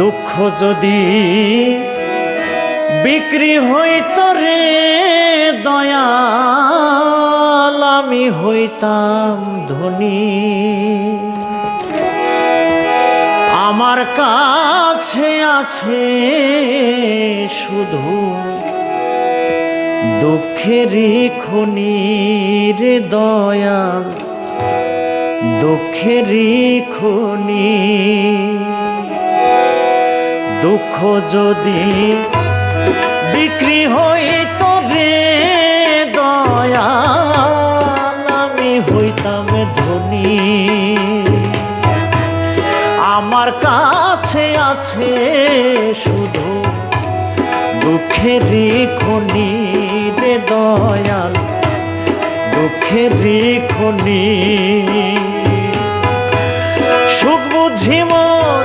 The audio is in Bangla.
দুঃখ যদি বিক্রি হইত রে দয়াল, আমি হইতাম ধনী। আমার কাছে আছে শুধু দুঃখেরই খনি রে দয়াল, দুঃখেরই খনি। দুঃখ যদি বিক্রি হইত রে দয়াল, আমি হইতাম ধনী। আমার কাছে আছে শুধু দুঃখেরই খনি রে দয়াল, দুঃখেরই খনি। সুখ বুঝি মোর